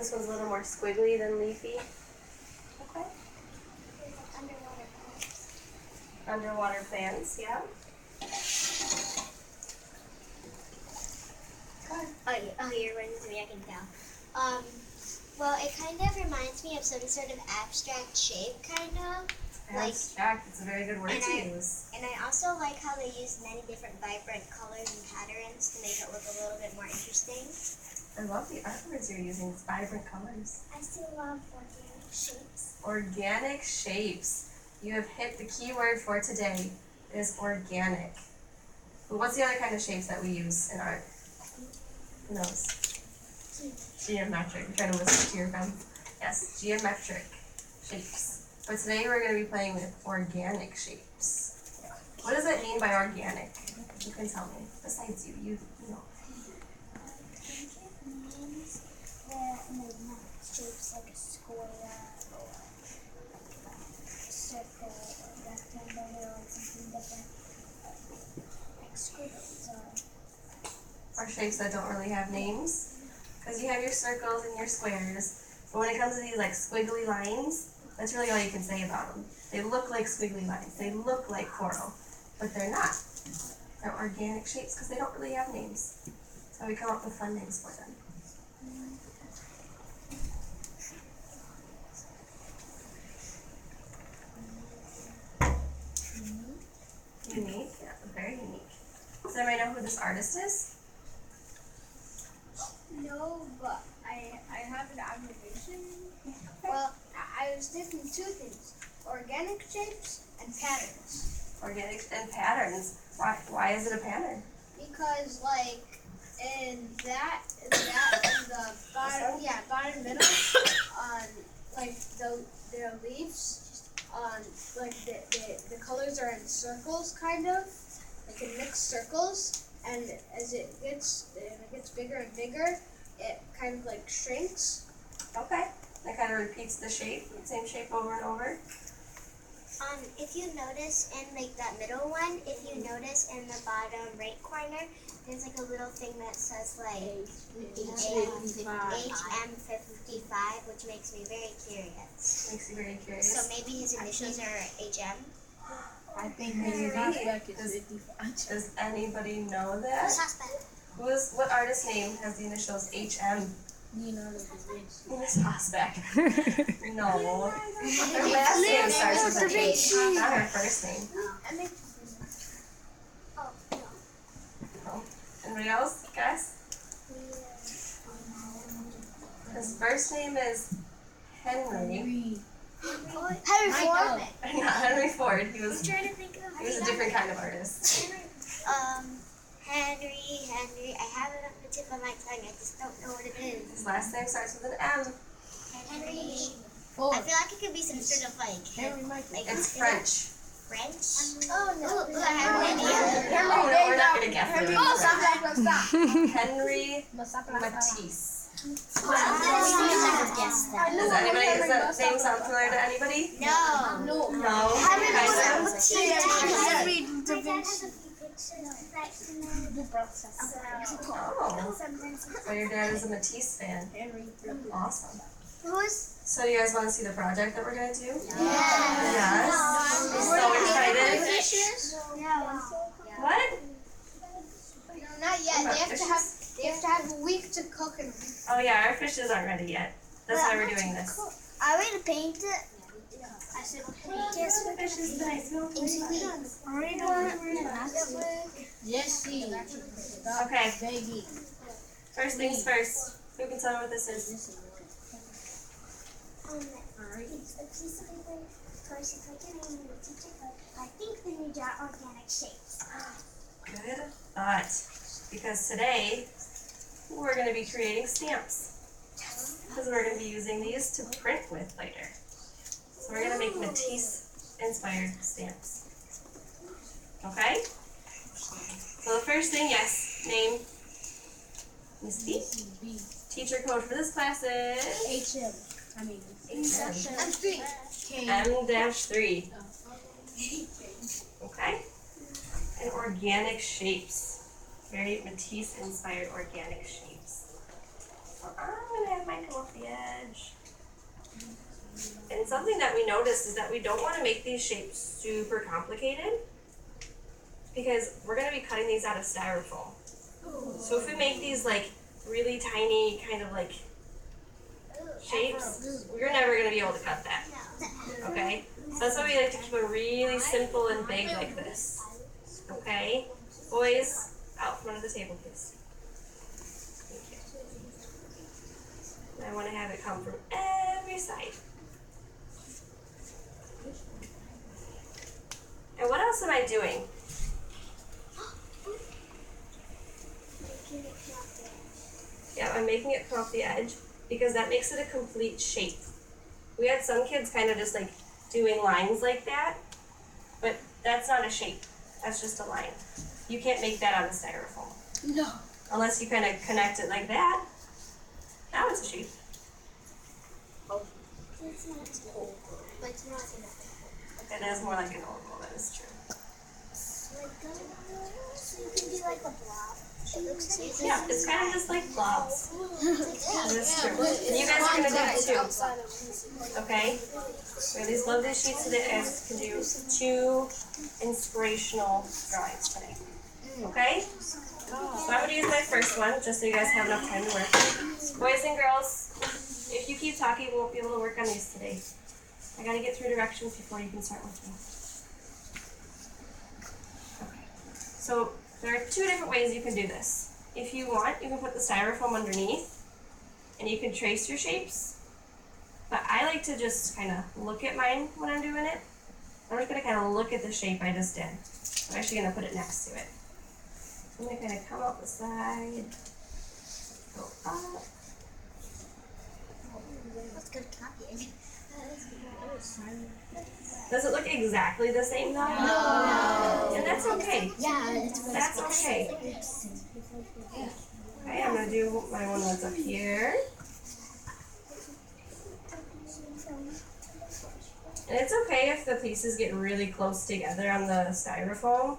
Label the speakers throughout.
Speaker 1: This one's a little more squiggly than leafy. Okay.
Speaker 2: Underwater plants.
Speaker 1: Underwater plants, yeah.
Speaker 2: Oh, you're running to me, I can tell. Well, it kind of reminds me of some sort of abstract shape, kind of.
Speaker 1: Abstract, it's a very good word to use.
Speaker 2: And I also like how they use many different vibrant colors and patterns to make it look a little bit more interesting.
Speaker 1: I love the art words you're using, it's vibrant colors.
Speaker 2: I still love organic shapes.
Speaker 1: Organic shapes. You have hit the key word for today. It is organic. But what's the other kind of shapes that we use in art? Who knows? Geometric. You're trying to whisper to your friend. Yes, geometric shapes. But today we're going to be playing with organic shapes. What does it mean by organic? You can tell me. Besides you know.
Speaker 2: It means that not shapes like a square or a circle or rectangle or something different. Like squiggles
Speaker 1: Or shapes that don't really have names. Because you have your circles and your squares. But when it comes to these like squiggly lines, that's really all you can say about them. They look like squiggly lines. They look like coral. But they're not. They're organic shapes because they don't really have names. So we come up with fun names for them. Unique? Yeah, very unique. Does anybody know who this artist is?
Speaker 3: No, but I have an observation. Well, I was thinking two things: organic shapes and patterns.
Speaker 1: Organic and patterns. Why is it a pattern?
Speaker 3: Because in the bottom middle, on the leaves, the colors are in circles, kind of like in mixed circles. And as it gets bigger and bigger, it kind of like shrinks.
Speaker 1: Okay. That kind of repeats the shape, same shape over and over.
Speaker 2: If you notice in like that middle one, if you notice in the bottom right corner, there's like a little thing that says like HM55, which makes me very curious.
Speaker 1: Makes you very curious.
Speaker 2: So maybe his initials are HM?
Speaker 4: I think maybe Suspect is 55.
Speaker 1: Does anybody know that?
Speaker 2: Suspect.
Speaker 1: What artist name has the initials HM?
Speaker 4: Leonardo da Vinci.
Speaker 1: Suspect. No. Her last name starts with an H, not her first name.
Speaker 2: Oh, no.
Speaker 1: No. Anybody else? Guess? His first name is Henry.
Speaker 2: Henry Ford?
Speaker 1: Not Henry Ford. He
Speaker 2: I'm
Speaker 1: was
Speaker 2: trying to think of
Speaker 1: a different kind of artist.
Speaker 2: Henry, I have it on the tip of my tongue, I just don't know what it is.
Speaker 1: His last name starts with an M.
Speaker 2: Henry.
Speaker 4: Ford.
Speaker 2: I feel like it could be some sort of
Speaker 4: Henry Michael.
Speaker 1: It's French.
Speaker 2: French? Oh no. I have no idea.
Speaker 1: Oh, no, we're not going to guess it. Henry Matisse.
Speaker 2: I never guessed that.
Speaker 1: Does that name sound familiar to anybody?
Speaker 2: No.
Speaker 1: No.
Speaker 2: Henry
Speaker 1: Oh. So your dad is a Matisse fan. Awesome. So you guys want to see the project that we're going to do? Yes. So excited. What?
Speaker 3: Not yet. They have to have a week to cook and.
Speaker 1: Oh yeah, our fishes aren't ready yet. That's why we're doing this.
Speaker 2: Are we to paint it?
Speaker 3: I said
Speaker 1: Yes, the fish is nice.
Speaker 4: Yes, she.
Speaker 1: Okay.
Speaker 4: Baby.
Speaker 1: First things first. Who can tell me what this is?
Speaker 2: It's a piece of paper. Of course, it's like your name and the teacher code. I think then you draw organic shapes.
Speaker 1: Good thought. Because today we're going to be creating stamps. Because we're going to be using these to print with later. So we're going to make Matisse-inspired stamps. Okay? So the first thing, yes, name, Miss B. Teacher code for this class is
Speaker 4: HM. I mean,
Speaker 1: M-3. Okay? And organic shapes. Very Matisse-inspired organic shapes. I'm gonna have mine come off the edge. And something that we noticed is that we don't want to make these shapes super complicated because we're gonna be cutting these out of styrofoam. So if we make these like really tiny kind of like shapes, we're never gonna be able to cut that. Okay? So that's why we like to keep it really simple and big like this. Okay? Boys, out front of the table, please. Thank you. I want to have it come from every side. And what else am I doing? Yeah, I'm making it come off the edge because that makes it a complete shape. We had some kids kind of just like doing lines like that, but that's not a shape. That's just a line. You can't make that out of styrofoam.
Speaker 3: No.
Speaker 1: Unless you kind of connect it like that. Now it's a shape.
Speaker 2: It's not cool. But it's not enough.
Speaker 1: It is more like an oval, that is true.
Speaker 2: So you can do like a blob. It looks like
Speaker 1: Yeah, it's kind of just like blobs. That is true. And you guys are going to do it too. Okay? We have these lovely sheets so that you guys can do 2 inspirational drawings today. Okay? So I'm going to use my first one just so you guys have enough time to work. Boys and girls, if you keep talking, we won't be able to work on these today. I got to get through directions before you can start working. Okay. So there are 2 different ways you can do this. If you want, you can put the styrofoam underneath and you can trace your shapes. But I like to just kind of look at mine when I'm doing it. I'm just going to kind of look at the shape I just did. I'm actually going to put it next to it. I'm going to kind of come out the side, go up.
Speaker 2: That's good copying.
Speaker 1: Does it look exactly the same though?
Speaker 2: No.
Speaker 1: And that's okay.
Speaker 2: Yeah,
Speaker 1: That's okay. Okay, I'm going to do my one that's up here. And it's okay if the pieces get really close together on the styrofoam.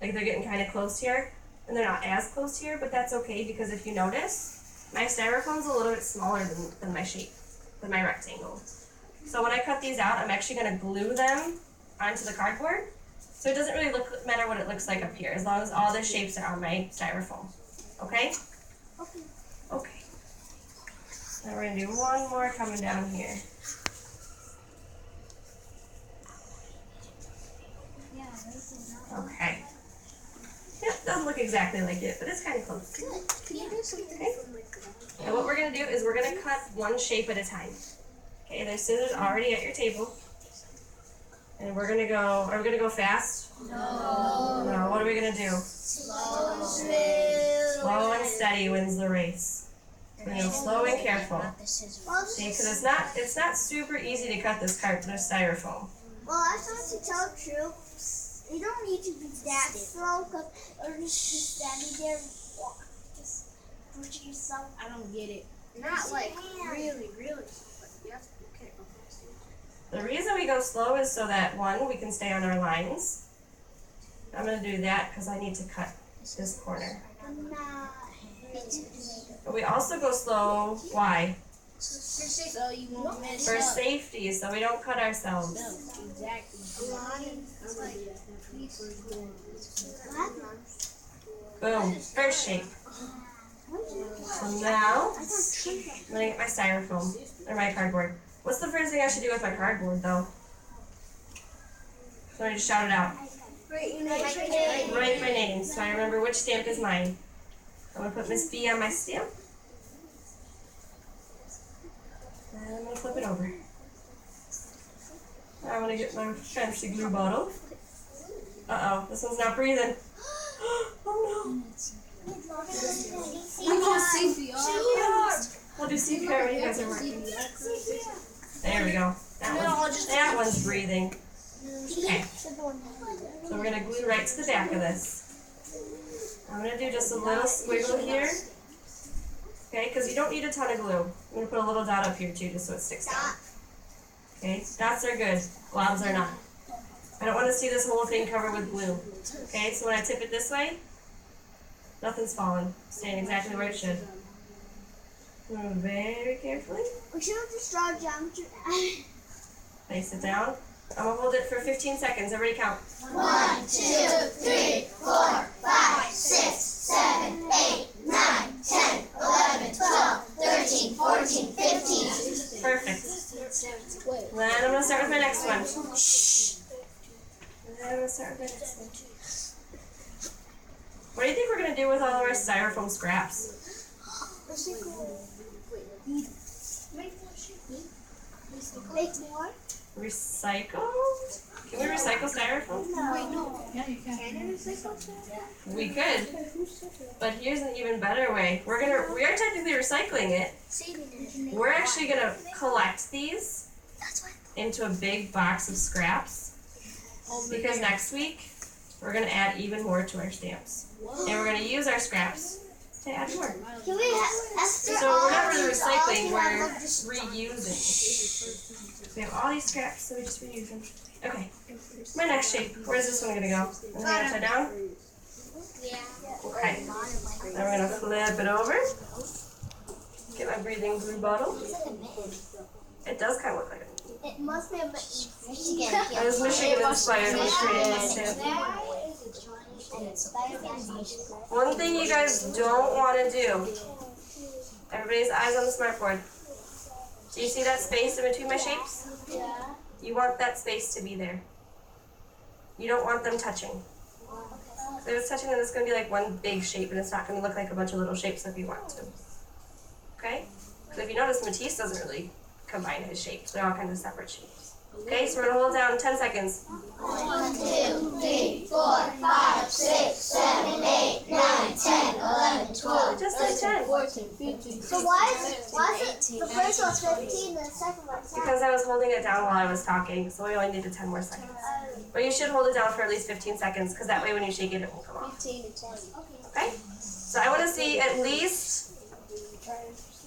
Speaker 1: Like they're getting kind of close here. And they're not as close here, but that's okay because if you notice, my styrofoam's a little bit smaller than my shape, than my rectangle. So when I cut these out, I'm actually going to glue them onto the cardboard. So it doesn't really matter what it looks like up here, as long as all the shapes are on my styrofoam. Okay?
Speaker 2: Okay.
Speaker 1: Okay. Now we're going to do one more coming down here. Okay. Yep, doesn't look exactly like it, but it's kind of close.
Speaker 2: Could you do something from like
Speaker 1: And what we're going to do is we're going to cut one shape at a time. Okay, there's scissors already at your table. And we're going to go, are we going to go fast? No, what are we going to do? Slow and steady wins the race. We're going to go slow and careful. See, because it's not super easy to cut this styrofoam.
Speaker 2: Well, I thought to tell the truth, you don't need to be that slow, or just standing there and walk. Just push yourself.
Speaker 4: I don't get it.
Speaker 3: Not like really, really. But you have to okay, go fast.
Speaker 1: The reason we go slow is so that, one, we can stay on our lines. I'm going to do that because I need to cut this corner.
Speaker 2: I'm not.
Speaker 1: But we also go slow, why?
Speaker 4: So you won't mess
Speaker 1: For
Speaker 4: up.
Speaker 1: safety, so we don't cut ourselves.
Speaker 4: No, exactly.
Speaker 1: Boom, first shape. So now, I'm going to get my styrofoam, or my cardboard. What's the first thing I should do with my cardboard, though? So I just shout it out. Write my name, so I remember which stamp is mine. I'm going to put Miss B on my stamp. And I'm going to flip it over. Now I'm going to get my fancy glue bottle. Uh-oh, this one's not breathing. Oh no.
Speaker 4: We want CPR.
Speaker 1: We'll do CPR when you guys are working. There we go. That one's breathing. Okay. So we're going to glue right to the back of this. I'm going to do just a little squiggle here. Okay, because you don't need a ton of glue. I'm going to put a little dot up here too, just so it sticks down. Okay, dots are good. Globs are not. I don't want to see this whole thing covered with glue. Okay, so when I tip it this way, nothing's falling. Staying exactly where it should. Move very carefully.
Speaker 2: We should have just draw geometry.
Speaker 1: Place it down. I'm gonna hold it for 15 seconds. Everybody count.
Speaker 2: 1, 2, 3, 4, 5, 6, 7, 8, 9, 10, 11, 12, 13, 14, 15.
Speaker 1: Perfect.
Speaker 3: Wait.
Speaker 1: Then I'm gonna start with my next one. Shh. Then I'm gonna start with my next one. What do you think we're gonna do with all of our styrofoam scraps?
Speaker 2: Make more?
Speaker 1: Recycle? Can we recycle styrofoam?
Speaker 2: No.
Speaker 4: Yeah, you can.
Speaker 1: We could. But here's an even better way. We are technically recycling it. We're actually gonna collect these into a big box of scraps. Because next week we're gonna add even more to our stamps. And we're gonna use our scraps to add more.
Speaker 2: Can we after
Speaker 1: So
Speaker 2: all
Speaker 1: we're not really
Speaker 2: these
Speaker 1: recycling,
Speaker 2: all
Speaker 1: we're
Speaker 2: of just
Speaker 1: reusing. So we have all these scraps, so we just reuse them. Okay, my next shape. Where's this one gonna go? Is it upside down?
Speaker 2: Yeah.
Speaker 1: Okay. Then we're gonna flip it over. Get my breathing glue bottle. It does kind of look like it.
Speaker 2: It must be a bit Michigan.
Speaker 1: I was Michigan inspired when creating this stamp. One thing you guys don't want to do. Everybody's eyes on the smartboard. Do you see that space in between my shapes?
Speaker 2: Yeah.
Speaker 1: You want that space to be there. You don't want them touching. If it's touching, then it's going to be like one big shape, and it's not going to look like a bunch of little shapes if you want to. Okay? So if you notice, Matisse doesn't really combine his shapes. They're all kind of separate shapes. Okay, so we're going to hold down 10 seconds.
Speaker 2: 1, 2, 3, 4, 5, 6, 7, 8, 9, 10, 11, 12.
Speaker 1: Just like 10.
Speaker 4: 14, 15.
Speaker 2: So why is it the first one's 15 and the second one's 10?
Speaker 1: Because I was holding it down while I was talking, so we only needed 10 more seconds. But you should hold it down for at least 15 seconds, because that way when you shake it, it won't come off.
Speaker 3: 15 to 10.
Speaker 1: Okay? So I want to see at least,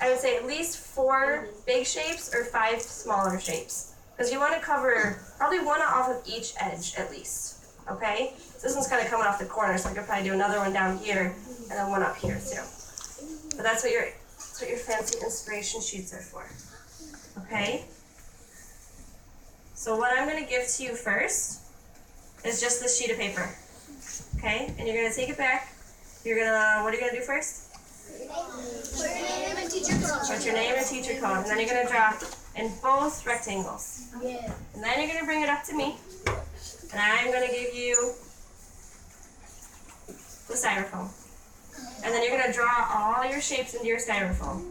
Speaker 1: I would say at least 4 big shapes or 5 smaller shapes. Because you want to cover probably one off of each edge at least. Okay? So this one's kind of coming off the corner, so I could probably do another one down here and then one up here too. But that's what your fancy inspiration sheets are for. Okay? So what I'm going to give to you first is just this sheet of paper. Okay? And you're going to take it back. What are you going to do first?
Speaker 3: Put your name and teacher code.
Speaker 1: Put your name and teacher code. And then you're going to draw in both rectangles.
Speaker 3: Yeah.
Speaker 1: And then you're going to bring it up to me. And I'm going to give you the styrofoam. And then you're going to draw all your shapes into your styrofoam.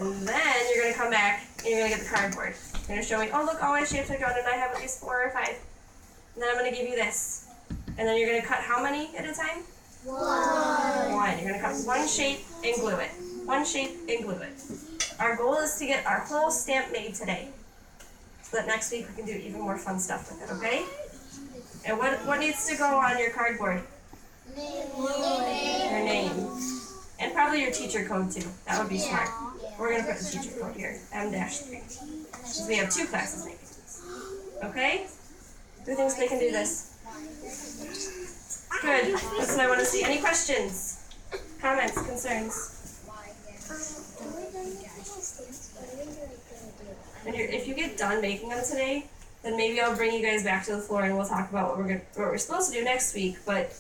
Speaker 1: And then you're going to come back and you're going to get the cardboard. You're going to show me, oh look, all my shapes are drawn and I have at least 4 or 5. And then I'm going to give you this. And then you're going to cut how many at a time?
Speaker 2: 1.
Speaker 1: 1. You're going to cut one shape and glue it. One shape and glue it. Our goal is to get our whole stamp made today. So that next week we can do even more fun stuff with it, okay? And what needs to go on your cardboard? Your name. And probably your teacher code too. That would be smart. We're going to put the teacher code here, M-3. Because we have 2 classes making this. Okay? Who thinks they can do this? Good. That's what I want to see. Any questions? Comments? Concerns? And if you get done making them today, then maybe I'll bring you guys back to the floor and we'll talk about what we're supposed to do next week. But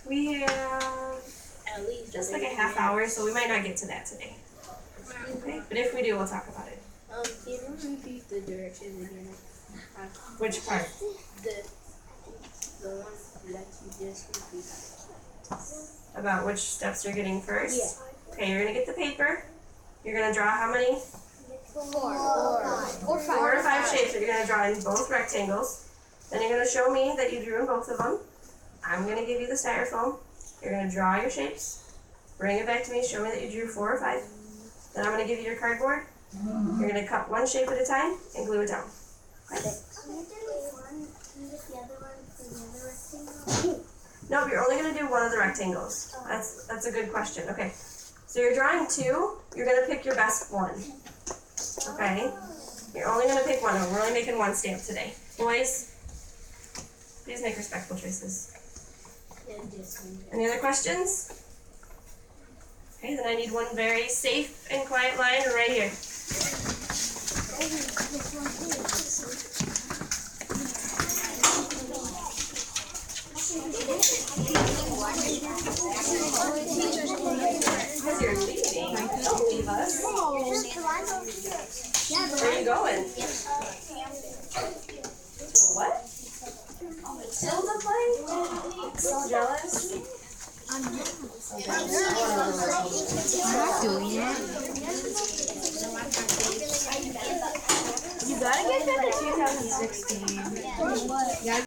Speaker 1: we have
Speaker 4: At least
Speaker 1: just like a half hour, so we might not get to that today. Okay? But if we do, we'll talk about it.
Speaker 4: can you repeat the directions again?
Speaker 1: Which part?
Speaker 4: The one that you just repeated.
Speaker 1: About which steps you're getting first?
Speaker 3: Yeah.
Speaker 1: Okay, you're gonna get the paper. You're gonna draw how many?
Speaker 3: 4
Speaker 1: 4 or 5 shapes that you're gonna draw in both rectangles. Then you're gonna show me that you drew in both of them. I'm gonna give you the styrofoam. You're gonna draw your shapes. Bring it back to me, show me that you drew 4 or 5. Then I'm gonna give you your cardboard. You're gonna cut one shape at a time and glue it down. Okay? Nope, you're only gonna do one of the rectangles. That's a good question. Okay. So you're drawing 2, you're gonna pick your best one. Okay? You're only gonna pick one. We're only making one stamp today. Boys, please make respectful choices. Any other questions? Okay, then I need one very safe and quiet line right here. Because you're leaving. Don't leave us. Where are you going? What? Zelda playing? So jealous.
Speaker 4: I'm not doing it. You gotta get that to 2016.